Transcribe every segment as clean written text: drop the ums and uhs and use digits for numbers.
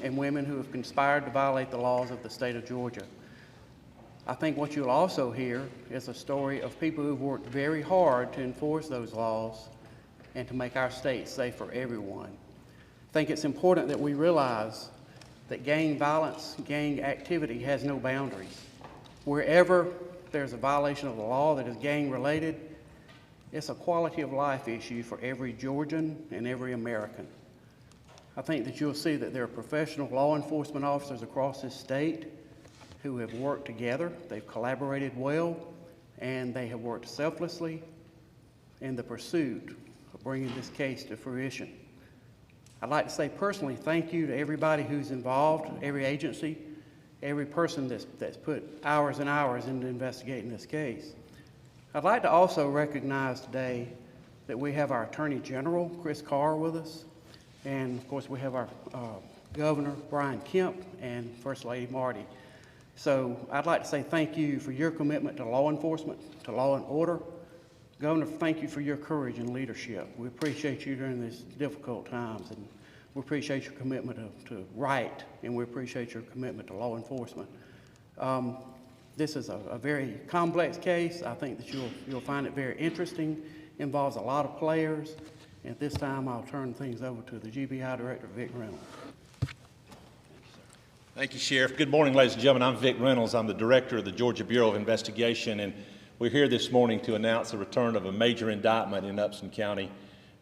and women who have conspired to violate the laws of the state of Georgia. I think what you'll also hear is a story of people who've worked very hard to enforce those laws and to make our state safe for everyone. I think it's important that we realize that gang violence, gang activity has no boundaries. Wherever there's a violation of the law that is gang-related, it's a quality of life issue for every Georgian and every American. I think that you'll see that there are professional law enforcement officers across this state who have worked together, they've collaborated well, and they have worked selflessly in the pursuit of bringing this case to fruition. I'd like to say personally thank you to everybody who's involved, every agency, every person that's put hours and hours into investigating this case. I'd like to also recognize today that we have our Attorney General, Chris Carr, with us, and of course we have our Governor, Brian Kemp, and First Lady Marty. So I'd like to say thank you for your commitment to law enforcement, to law and order. Governor, thank you for your courage and leadership. We appreciate you during these difficult times, and we appreciate your commitment to right, and we appreciate your commitment to law enforcement. This is a very complex case. I think that you'll find it very interesting. It involves a lot of players. And at this time, I'll turn things over to the GBI Director, Vic Reynolds. Thank you, Sheriff. Good morning, ladies and gentlemen. I'm Vic Reynolds. I'm the Director of the Georgia Bureau of Investigation, and we're here this morning to announce the return of a major indictment in Upson County.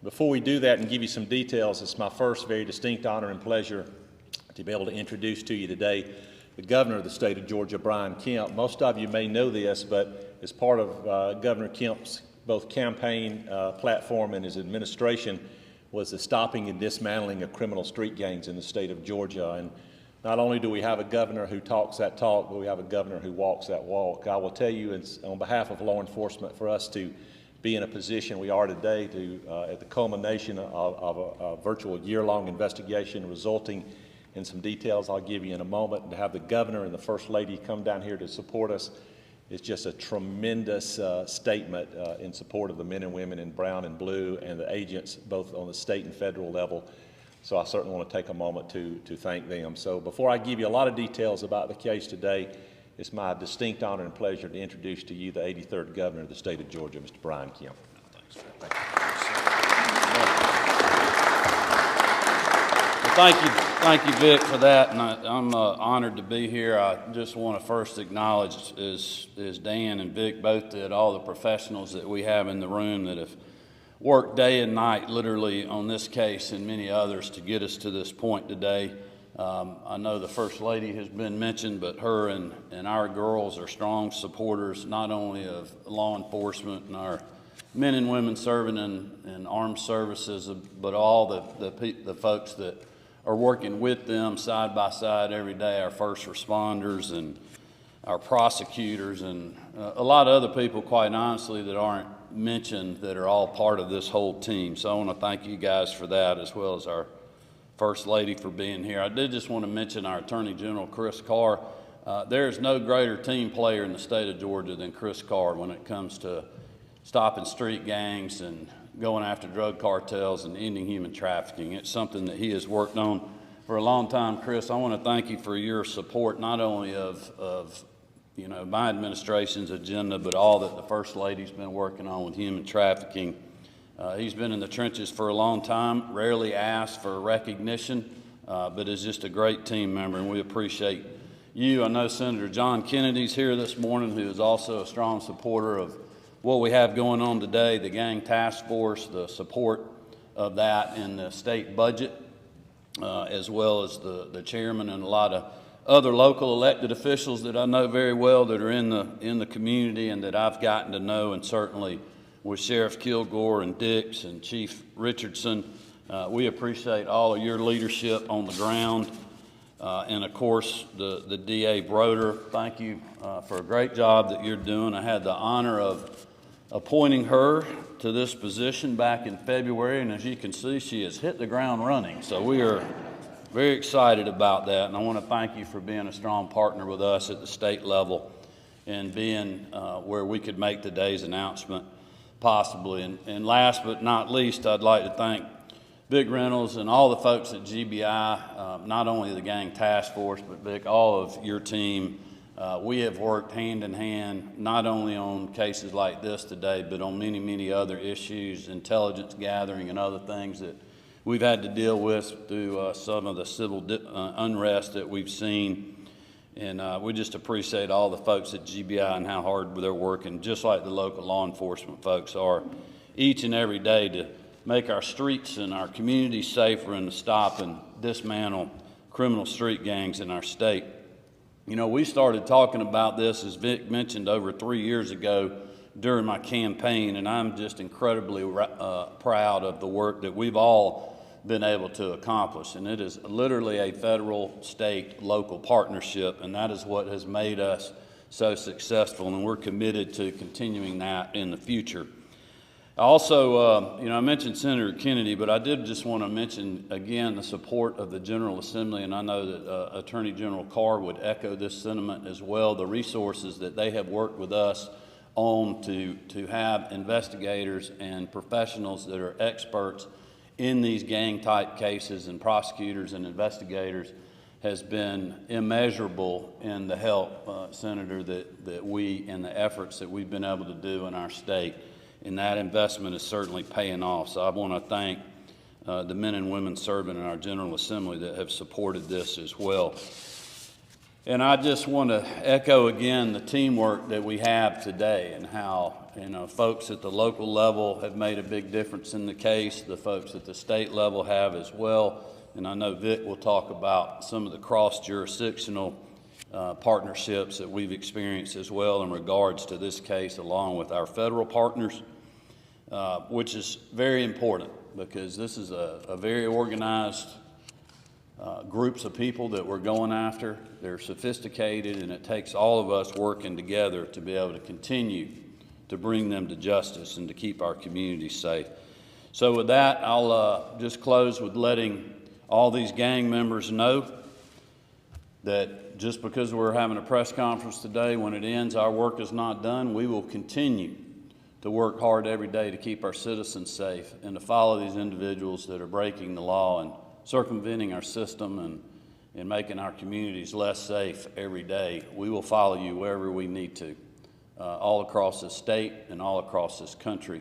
Before we do that and give you some details, it's my first very distinct honor and pleasure to be able to introduce to you today the Governor of the state of Georgia, Brian Kemp. Most of you may know this, but as part of Governor Kemp's both campaign platform and his administration was the stopping and dismantling of criminal street gangs in the state of Georgia. And not only do we have a governor who talks that talk, but we have a governor who walks that walk. I will tell you, it's on behalf of law enforcement, for us to be in a position we are today to, at the culmination of a virtual year-long investigation resulting in some details I'll give you in a moment, and to have the governor and the First Lady come down here to support us is just a tremendous statement in support of the men and women in brown and blue and the agents both on the state and federal level. So I certainly want to take a moment to thank them. So before I give you a lot of details about the case today, it's my distinct honor and pleasure to introduce to you the 83rd Governor of the state of Georgia, Mr. Brian Kemp. Thank you, Vic, for that, and I'm honored to be here. I just want to first acknowledge, as Dan and Vic both did, all the professionals that we have in the room that have worked day and night, literally, on this case and many others to get us to this point today. I know the First Lady has been mentioned, but her and our girls are strong supporters not only of law enforcement and our men and women serving in armed services, but all the folks that are working with them side by side every day, our first responders and our prosecutors and a lot of other people, quite honestly, that aren't mentioned that are all part of this whole team. So I want to thank you guys for that, as well as our First Lady for being here. I did just want to mention our Attorney General, Chris Carr. There's no greater team player in the state of Georgia than Chris Carr when it comes to stopping street gangs and going after drug cartels and ending human trafficking. It's something that he has worked on for a long time. Chris, I want to thank you for your support, not only of my administration's agenda, but all that the First Lady's been working on with human trafficking. He's been in the trenches for a long time, rarely asked for recognition, but is just a great team member, and we appreciate you. I know Senator John Kennedy's here this morning, who is also a strong supporter of what we have going on today, the Gang Task Force, the support of that in the state budget, as well as the chairman and a lot of other local elected officials that I know very well that are in the community and that I've gotten to know, and certainly with Sheriff Kilgore and Dix and Chief Richardson. We appreciate all of your leadership on the ground. And of course, the DA Broder, thank you for a great job that you're doing. I had the honor of appointing her to this position back in February, and as you can see, she has hit the ground running. So we are very excited about that, and I want to thank you for being a strong partner with us at the state level and being where we could make today's announcement possibly. And last but not least, I'd like to thank Vic Reynolds and all the folks at GBI, not only the gang task force, but Vic, all of your team, we have worked hand in hand, not only on cases like this today, but on many, many other issues, intelligence gathering and other things that we've had to deal with through some of the civil unrest that we've seen. And we just appreciate all the folks at GBI and how hard they're working, just like the local law enforcement folks are, each and every day to make our streets and our communities safer and to stop and dismantle criminal street gangs in our state. You know, we started talking about this, as Vic mentioned, over 3 years ago during my campaign, and I'm just incredibly proud of the work that we've all been able to accomplish. And it is literally a federal, state, local partnership, and that is what has made us so successful, and we're committed to continuing that in the future. Also, I mentioned Senator Kennedy, but I did just want to mention again the support of the General Assembly, and I know that Attorney General Carr would echo this sentiment as well. The resources that they have worked with us on to have investigators and professionals that are experts in these gang-type cases, and prosecutors and investigators, has been immeasurable in the help, Senator, that we and the efforts that we've been able to do in our state. And that investment is certainly paying off. So I want to thank the men and women serving in our General Assembly that have supported this as well. And I just want to echo again the teamwork that we have today, and how folks at the local level have made a big difference in the case. The folks at the state level have as well. And I know Vic will talk about some of the cross-jurisdictional partnerships that we've experienced as well in regards to this case, along with our federal partners, which is very important, because this is a very organized groups of people that we're going after. They're sophisticated, and it takes all of us working together to be able to continue to bring them to justice and to keep our communities safe. So with that, I'll just close with letting all these gang members know that just because we're having a press conference today, when it ends, our work is not done. We will continue to work hard every day to keep our citizens safe and to follow these individuals that are breaking the law and circumventing our system and making our communities less safe every day. We will follow you wherever we need to, all across this state and all across this country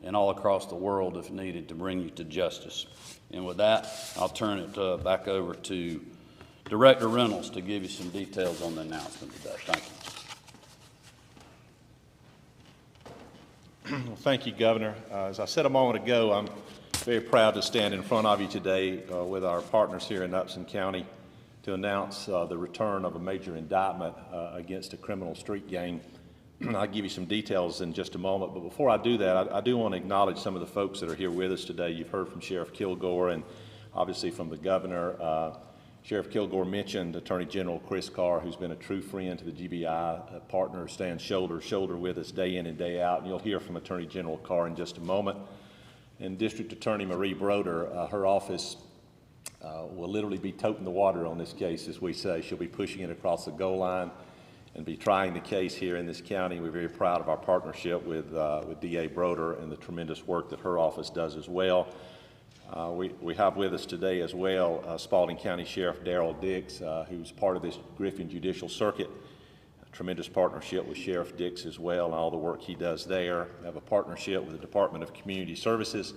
and all across the world if needed, to bring you to justice. And with that, I'll turn it back over to Director Reynolds to give you some details on the announcement today. Thank you. Well, thank you, Governor. As I said a moment ago, I'm very proud to stand in front of you today with our partners here in Upson County to announce the return of a major indictment against a criminal street gang. I'll give you some details in just a moment, but before I do that, I do want to acknowledge some of the folks that are here with us today. You've heard from Sheriff Kilgore and obviously from the Governor. Sheriff Kilgore mentioned Attorney General Chris Carr, who's been a true friend to the GBI partner, stands shoulder to shoulder with us day in and day out, and you'll hear from Attorney General Carr in just a moment. And District Attorney Marie Broder, her office will literally be toting the water on this case, as we say. She'll be pushing it across the goal line and be trying the case here in this county. We're very proud of our partnership with DA Broder and the tremendous work that her office does as well. We have with us today as well Spalding County Sheriff Darrell Dix, who's part of this Griffin Judicial Circuit. A tremendous partnership with Sheriff Dix as well and all the work he does there. We have a partnership with the Department of Community Services.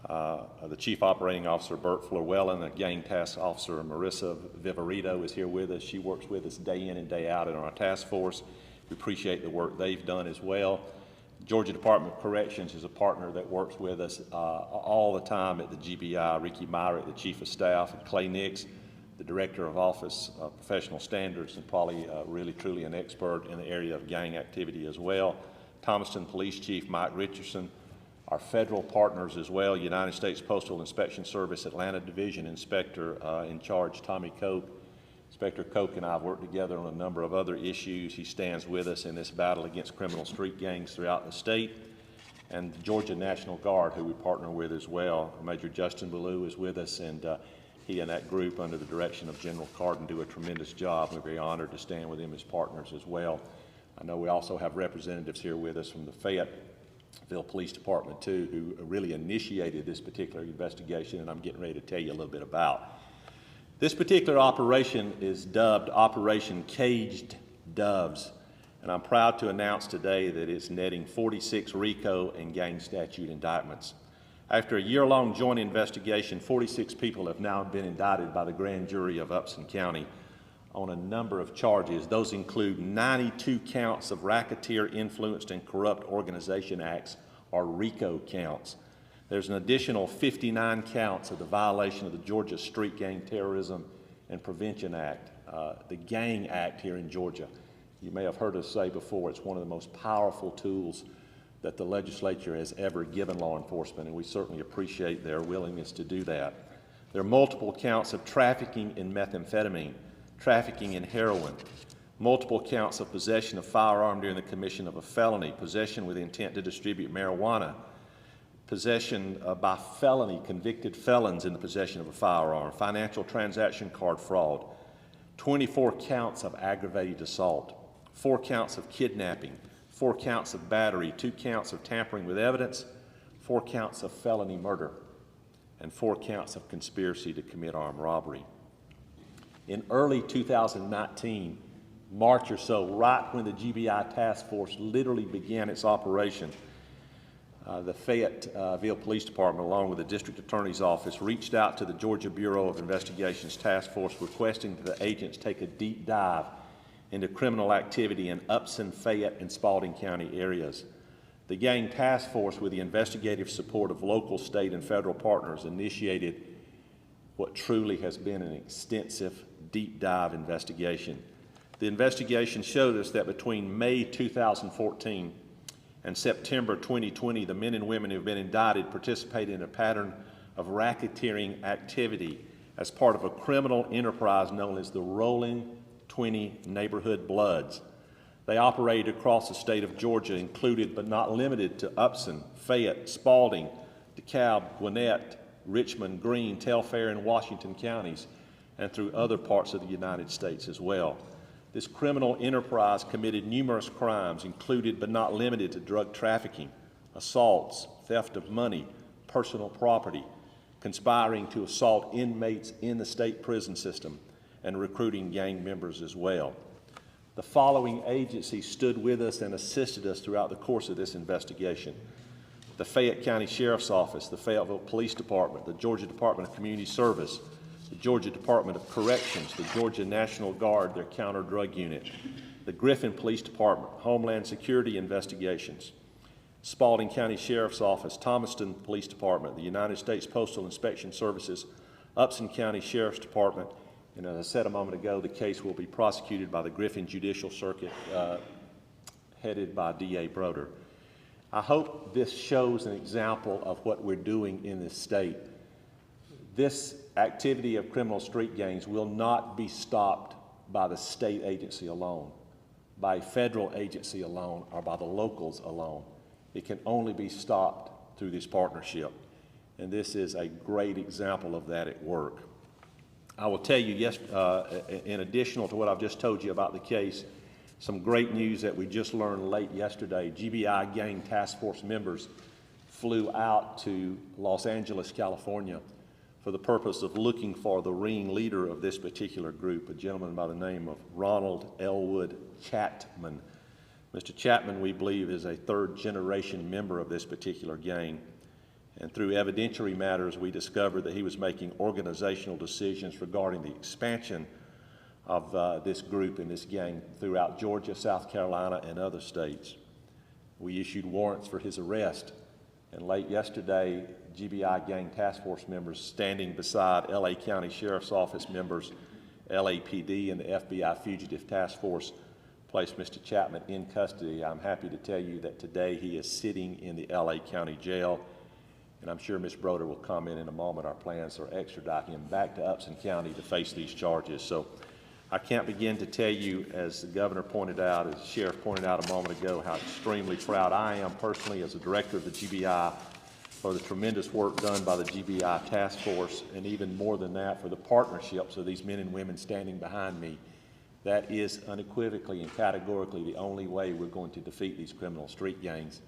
The Chief Operating Officer Bert Florwellen, the Gang Task Officer Marissa Viverito is here with us. She works with us day in and day out in our task force. We appreciate the work they've done as well. Georgia Department of Corrections is a partner that works with us all the time at the GBI. Ricky Myrick, the Chief of Staff, and Clay Nix, the Director of Office of Professional Standards, and probably really truly an expert in the area of gang activity as well. Thomaston Police Chief Mike Richardson, our federal partners as well, United States Postal Inspection Service Atlanta Division Inspector in charge Tommy Koch. Inspector Koch and I have worked together on a number of other issues. He stands with us in this battle against criminal street gangs throughout the state. And the Georgia National Guard, who we partner with as well. Major Justin Ballou is with us, and he and that group under the direction of General Cardin do a tremendous job. We're very honored to stand with him as partners as well. I know we also have representatives here with us from the Fayette Police Department too, who really initiated this particular investigation, and I'm getting ready to tell you a little bit about. This particular operation is dubbed Operation Caged Doves, and I'm proud to announce today that it's netting 46 RICO and gang statute indictments. After a year-long joint investigation, 46 people have now been indicted by the grand jury of Upson County on a number of charges. Those include 92 counts of racketeer, influenced, and corrupt organization acts, or RICO counts. There's an additional 59 counts of the violation of the Georgia Street Gang Terrorism and Prevention Act, the Gang Act here in Georgia. You may have heard us say before, it's one of the most powerful tools that the legislature has ever given law enforcement, and we certainly appreciate their willingness to do that. There are multiple counts of trafficking in methamphetamine, trafficking in heroin, multiple counts of possession of firearm during the commission of a felony, possession with intent to distribute marijuana, possession by felony, convicted felons in the possession of a firearm, financial transaction card fraud, 24 counts of aggravated assault, 4 counts of kidnapping, 4 counts of battery, 2 counts of tampering with evidence, 4 counts of felony murder, and 4 counts of conspiracy to commit armed robbery. In early 2019, March or so, right when the GBI task force literally began its operation, the Fayetteville Police Department, along with the District Attorney's Office, reached out to the Georgia Bureau of Investigation's task force requesting that the agents take a deep dive into criminal activity in Upson, Fayette, and Spalding County areas. The gang task force, with the investigative support of local, state, and federal partners, initiated what truly has been an extensive, deep dive investigation. The investigation showed us that between May 2014 and September 2020, the men and women who have been indicted participated in a pattern of racketeering activity as part of a criminal enterprise known as the Rolling 20 Neighborhood Bloods. They operated across the state of Georgia, included but not limited to Upson, Fayette, Spalding, DeKalb, Gwinnett, Richmond, Greene, Telfair, and Washington counties, and through other parts of the United States as well. This criminal enterprise committed numerous crimes, included but not limited to drug trafficking, assaults, theft of money, personal property, conspiring to assault inmates in the state prison system, and recruiting gang members as well. The following agencies stood with us and assisted us throughout the course of this investigation: the Fayette County Sheriff's Office, the Fayetteville Police Department, the Georgia Department of Community Service, the Georgia Department of Corrections, the Georgia National Guard, their counter-drug unit, the Griffin Police Department, Homeland Security Investigations, Spalding County Sheriff's Office, Thomaston Police Department, the United States Postal Inspection Services, Upson County Sheriff's Department, and as I said a moment ago, the case will be prosecuted by the Griffin Judicial Circuit, headed by D.A. Broder. I hope this shows an example of what we're doing in this state. This activity of criminal street gangs will not be stopped by the state agency alone, by a federal agency alone, or by the locals alone. It can only be stopped through this partnership, and this is a great example of that at work. I will tell you, yes, in addition to what I've just told you about the case, some great news that we just learned late yesterday. GBI gang task force members flew out to Los Angeles, California, for the purpose of looking for the ringleader of this particular group, a gentleman by the name of Ronald Elwood Chapman. Mr. Chapman, we believe, is a third-generation member of this particular gang. And through evidentiary matters, we discovered that he was making organizational decisions regarding the expansion of this group and this gang throughout Georgia, South Carolina, and other states. We issued warrants for his arrest, and late yesterday, GBI gang task force members standing beside LA County Sheriff's Office members, LAPD, and the FBI Fugitive Task Force placed Mr. Chapman in custody. I'm happy to tell you that today he is sitting in the LA County Jail, and I'm sure Ms. Broder will comment in a moment. Our plans are extraditing him back to Upson County to face these charges. So I can't begin to tell you, as the governor pointed out, as the sheriff pointed out a moment ago, how extremely proud I am personally as a director of the GBI for the tremendous work done by the GBI task force, and even more than that, for the partnerships of these men and women standing behind me. That is unequivocally and categorically the only way we're going to defeat these criminal street gangs.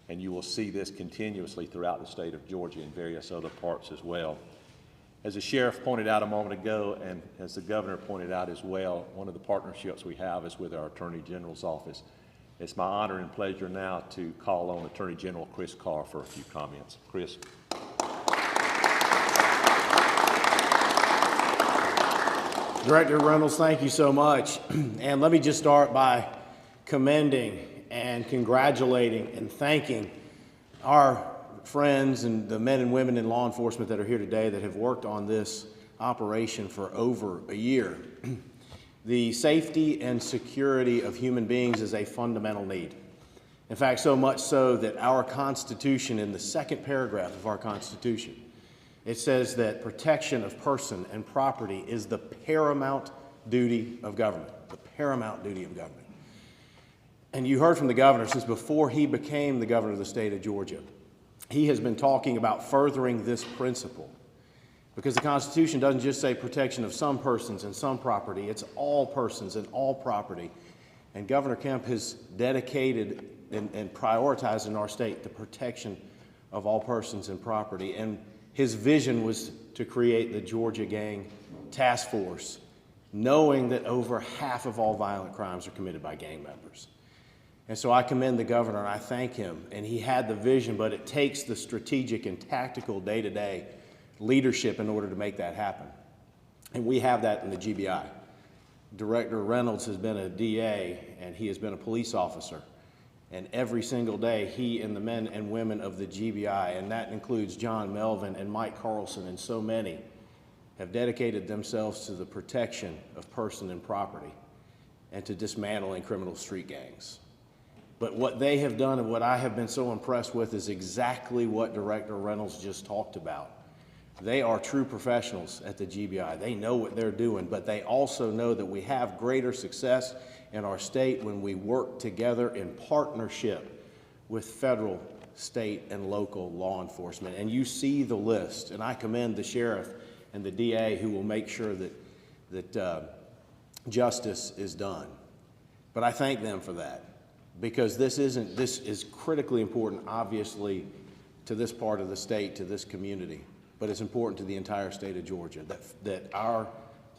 and you will see this continuously throughout the state of Georgia and various other parts as well. As the sheriff pointed out a moment ago, and as the governor pointed out as well, one of the partnerships we have is with our Attorney General's office. It's my honor and pleasure now to call on Attorney General Chris Carr for a few comments. Chris. Director Reynolds, thank you so much. And let me just start by commending and congratulating and thanking our friends and the men and women in law enforcement that are here today that have worked on this operation for over a year. The safety and security of human beings is a fundamental need. In fact, so much so that our Constitution, in the second paragraph of our Constitution, it says that protection of person and property is the paramount duty of government, the paramount duty of government. And you heard from the governor since before he became the governor of the state of Georgia. He has been talking about furthering this principle because the Constitution doesn't just say protection of some persons and some property, it's all persons and all property. And Governor Kemp has dedicated and prioritized in our state the protection of all persons and property. And his vision was to create the Georgia Gang Task Force, knowing that over half of all violent crimes are committed by gang members. And so I commend the governor and I thank him. And he had the vision, but it takes the strategic and tactical day-to-day leadership in order to make that happen. And we have that in the GBI. Director Reynolds has been a DA and he has been a police officer. And every single day, he and the men and women of the GBI, and that includes John Melvin and Mike Carlson and so many, have dedicated themselves to the protection of person and property and to dismantling criminal street gangs. But what they have done and what I have been so impressed with is exactly what Director Reynolds just talked about. They are true professionals at the GBI. They know what they're doing, but they also know that we have greater success in our state when we work together in partnership with federal, state, and local law enforcement. And you see the list, and I commend the sheriff and the DA who will make sure that justice is done. But I thank them for that. Because this is critically important, obviously, to this part of the state, to this community, but it's important to the entire state of Georgia, that our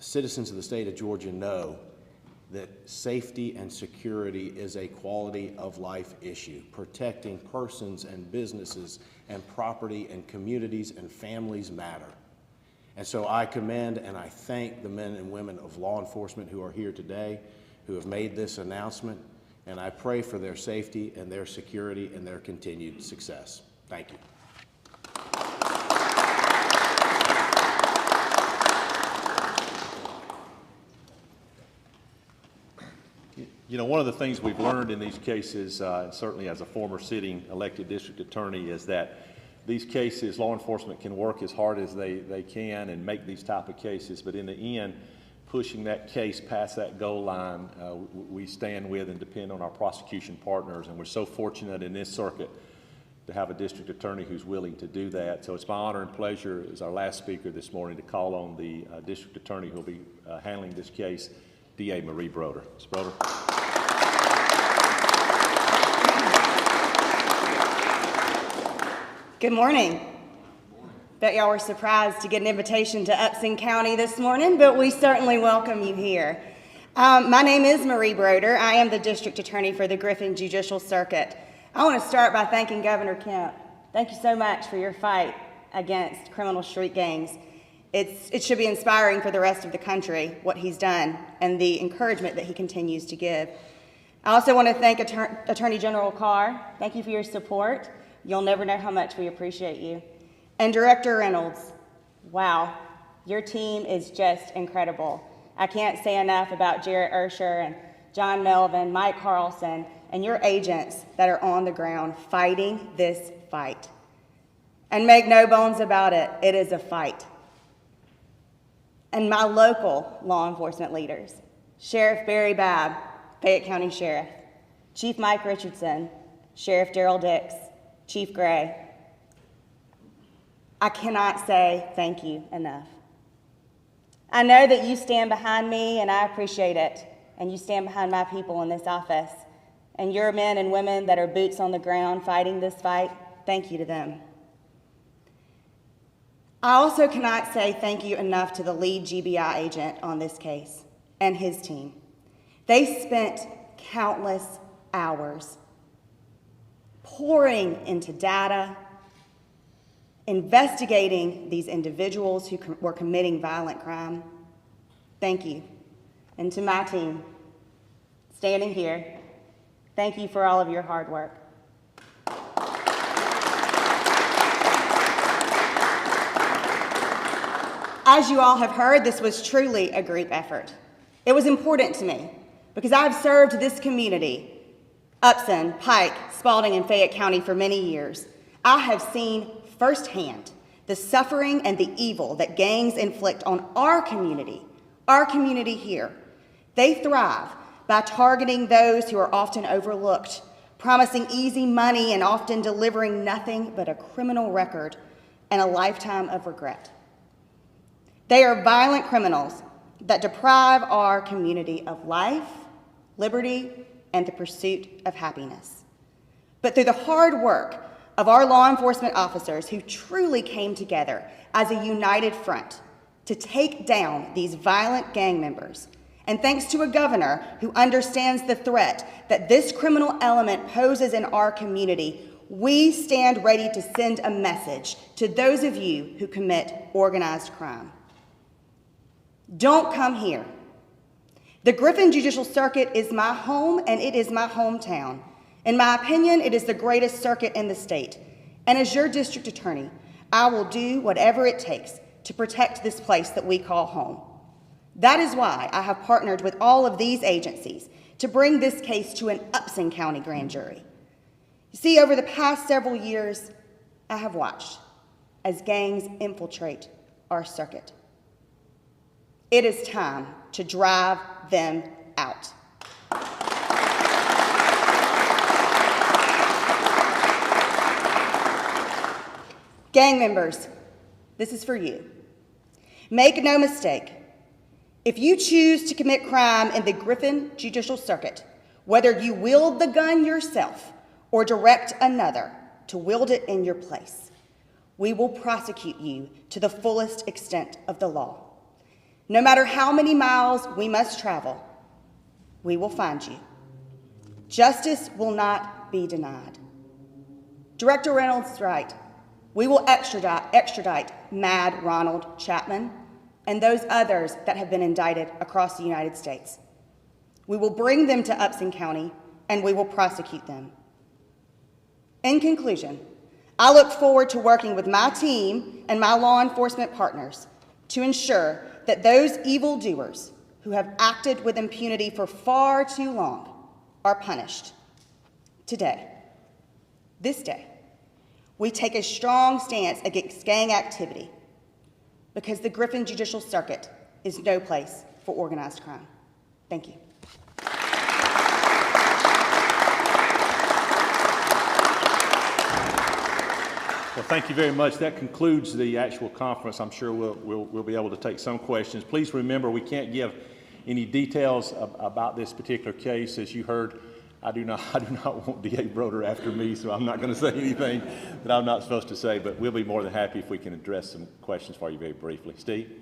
citizens of the state of Georgia know that safety and security is a quality of life issue. Protecting persons and businesses and property and communities and families matter. And so I commend and I thank the men and women of law enforcement who are here today, who have made this announcement. And I pray for their safety and their security and their continued success. Thank you. You know, one of the things we've learned in these cases, certainly as a former sitting elected district attorney, is that these cases, law enforcement can work as hard as they can and make these type of cases, but in the end, pushing that case past that goal line, we stand with and depend on our prosecution partners, and we're so fortunate in this circuit to have a district attorney who's willing to do that. So it's my honor and pleasure as our last speaker this morning to call on the district attorney who will be handling this case, DA Marie Broder. Ms. Broder. Good morning. Bet y'all were surprised to get an invitation to Upson County this morning, but we certainly welcome you here. My name is Marie Broder. I am the district attorney for the Griffin Judicial Circuit. I want to start by thanking Governor Kemp. Thank you so much for your fight against criminal street gangs. It should be inspiring for the rest of the country, what he's done, and the encouragement that he continues to give. I also want to thank Attorney General Carr. Thank you for your support. You'll never know how much we appreciate you. And Director Reynolds, wow, your team is just incredible. I can't say enough about Jarrett Ursher and John Melvin, Mike Carlson, and your agents that are on the ground fighting this fight. And make no bones about it, it is a fight. And my local law enforcement leaders, Sheriff Barry Babb, Fayette County Sheriff, Chief Mike Richardson, Sheriff Darrell Dix, Chief Gray, I cannot say thank you enough. I know that you stand behind me, and I appreciate it, and you stand behind my people in this office. And your men and women that are boots on the ground fighting this fight, thank you to them. I also cannot say thank you enough to the lead GBI agent on this case and his team. They spent countless hours pouring into data, investigating these individuals who were committing violent crime. Thank you. And to my team, standing here, thank you for all of your hard work. As you all have heard, this was truly a group effort. It was important to me because I've served this community, Upson, Pike, Spalding, and Fayette County for many years. I have seen firsthand the suffering and the evil that gangs inflict on our community here. They thrive by targeting those who are often overlooked, promising easy money and often delivering nothing but a criminal record and a lifetime of regret. They are violent criminals that deprive our community of life, liberty, and the pursuit of happiness. But through the hard work of our law enforcement officers who truly came together as a united front to take down these violent gang members, and thanks to a governor who understands the threat that this criminal element poses in our community, we stand ready to send a message to those of you who commit organized crime. Don't come here. The Griffin Judicial Circuit is my home and it is my hometown. In my opinion, it is the greatest circuit in the state. And as your district attorney, I will do whatever it takes to protect this place that we call home. That is why I have partnered with all of these agencies to bring this case to an Upson County grand jury. You see, over the past several years, I have watched as gangs infiltrate our circuit. It is time to drive them out. Gang members, this is for you. Make no mistake, if you choose to commit crime in the Griffin Judicial Circuit, whether you wield the gun yourself or direct another to wield it in your place, we will prosecute you to the fullest extent of the law. No matter how many miles we must travel, we will find you. Justice will not be denied. Director Reynolds is right. We will extradite Mad Ronald Chapman and those others that have been indicted across the United States. We will bring them to Upson County and we will prosecute them. In conclusion, I look forward to working with my team and my law enforcement partners to ensure that those evildoers who have acted with impunity for far too long are punished. Today, this day, we take a strong stance against gang activity because the Griffin Judicial Circuit is no place for organized crime. Thank you. Well, thank you very much. That concludes the actual conference. I'm sure we'll be able to take some questions. Please remember, we can't give any details about this particular case. As you heard, I do not want D.A. Broder after me, so I'm not going to say anything that I'm not supposed to say, but we'll be more than happy if we can address some questions for you very briefly. Steve?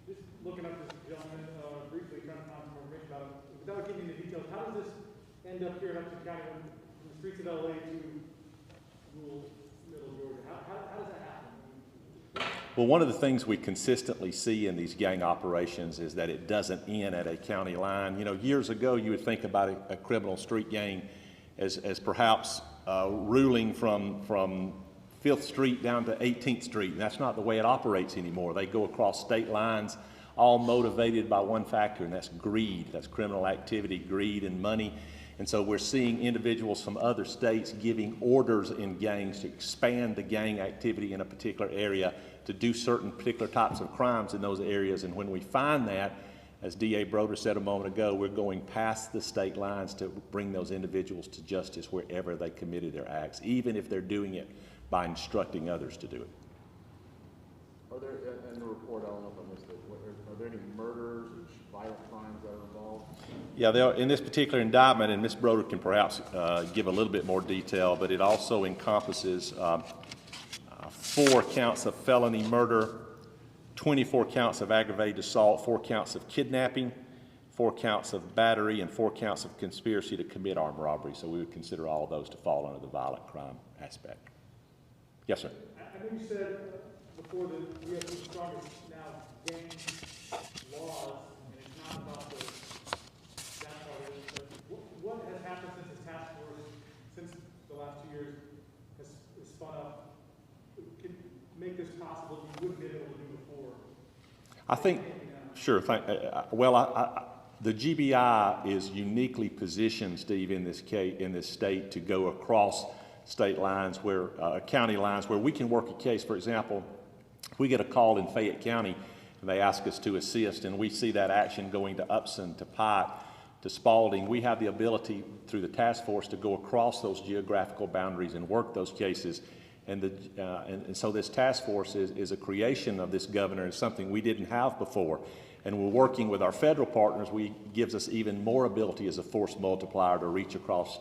Just looking up this gentleman briefly, trying to find some more information about him. Without giving the details, how does this end up here in Upson County from the streets of L.A. to rural middle Georgia? How does that happen? Well, one of the things we consistently see in these gang operations is that it doesn't end at a county line. You know, years ago, you would think about a criminal street gang as perhaps ruling from 5th Street down to 18th Street, and that's not the way it operates anymore. They go across state lines, all motivated by one factor, and that's greed. That's criminal activity, greed, and money. And so we're seeing individuals from other states giving orders in gangs to expand the gang activity in a particular area, to do certain particular types of crimes in those areas. And when we find that, as D.A. Broder said a moment ago, we're going past the state lines to bring those individuals to justice wherever they committed their acts, even if they're doing it by instructing others to do it. Are there, in the report, I don't know if I missed it, are there any murders or violent crimes that are involved? Yeah, in this particular indictment, and Ms. Broder can perhaps give a little bit more detail, but it also encompasses 4 counts of felony murder, 24 counts of aggravated assault, 4 counts of kidnapping, 4 counts of battery, and 4 counts of conspiracy to commit armed robbery. So we would consider all of those to fall under the violent crime aspect. Yes, sir. I know you said before that we have the strongest now gang laws, and it's not about that part of it, but what has happened since the task force, since the last 2 years has spun up, can make this possible you wouldn't be able to do before? I think, sure. The GBI is uniquely positioned, Steve, in this state to go across state lines where, county lines, where we can work a case. For example, if we get a call in Fayette County and they ask us to assist and we see that action going to Upson, to Pike, to Spalding, we have the ability through the task force to go across those geographical boundaries and work those cases. And so this task force is a creation of this governor, and something we didn't have before. And we're working with our federal partners. Gives us even more ability as a force multiplier to reach across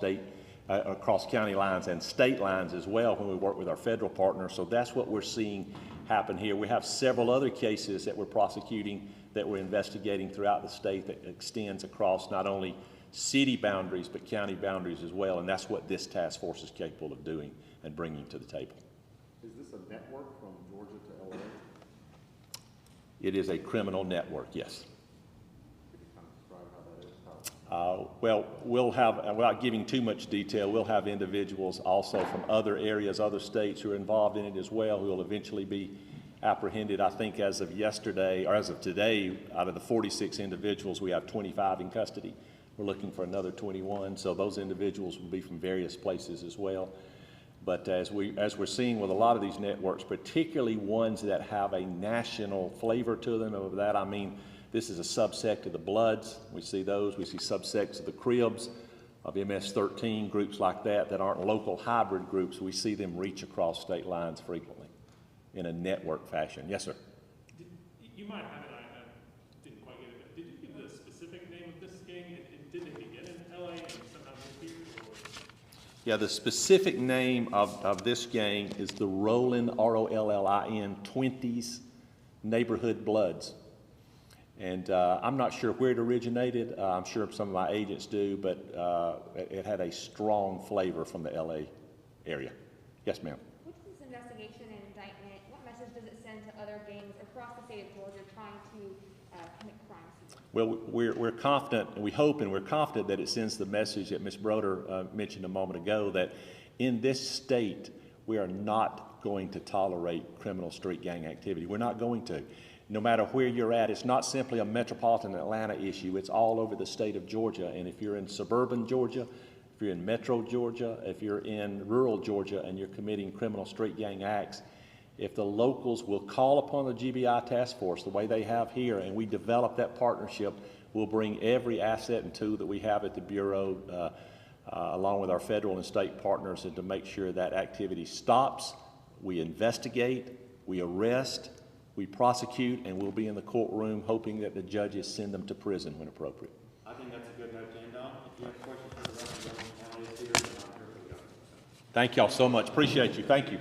across county lines and state lines as well when we work with our federal partners. So that's what we're seeing happen here. We have several other cases that we're prosecuting, that we're investigating throughout the state, that extends across not only city boundaries but county boundaries as well. And that's what this task force is capable of doing and bringing to the table. Is this a network from Georgia to LA? It is a criminal network, yes. Could you kind of describe how that is? Well, we'll have, without giving too much detail, we'll have individuals also from other areas, other states who are involved in it as well, who will eventually be apprehended. I think as of yesterday, or as of today, out of the 46 individuals, we have 25 in custody. We're looking for another 21, so those individuals will be from various places as well. But as we're seeing with a lot of these networks, particularly ones that have a national flavor to them, of that I mean, this is a subsect of the Bloods. We see those. We see subsects of the Cribs, of MS-13, groups like that aren't local hybrid groups. We see them reach across state lines frequently in a network fashion. Yes, sir. You might have it, I didn't quite get it, but did you give the specific name of this gang? Did it begin in LA and somehow moved here? Yeah, the specific name of this gang is the Rollin, R-O-L-L-I-N, 20s Neighborhood Bloods. And I'm not sure where it originated. I'm sure some of my agents do, but it had a strong flavor from the LA area. Yes, ma'am. With this investigation and indictment, what message does it send to other gangs across the state of Georgia trying to commit crimes? Well, we're confident, and we hope and we're confident that it sends the message that Ms. Broder mentioned a moment ago, that in this state, we are not going to tolerate criminal street gang activity. We're not going to. No matter where you're at, it's not simply a metropolitan Atlanta issue. It's all over the state of Georgia. And if you're in suburban Georgia, if you're in metro Georgia, if you're in rural Georgia and you're committing criminal street gang acts, if the locals will call upon the GBI task force the way they have here, and we develop that partnership, we'll bring every asset and tool that we have at the Bureau, along with our federal and state partners, and to make sure that activity stops. We investigate, we arrest, we prosecute, and we'll be in the courtroom hoping that the judges send them to prison when appropriate. I think that's a good note to end on. If you have questions for the rest of the panel, it's here, and I'm here for the government. Thank y'all so much. Appreciate you. Thank you.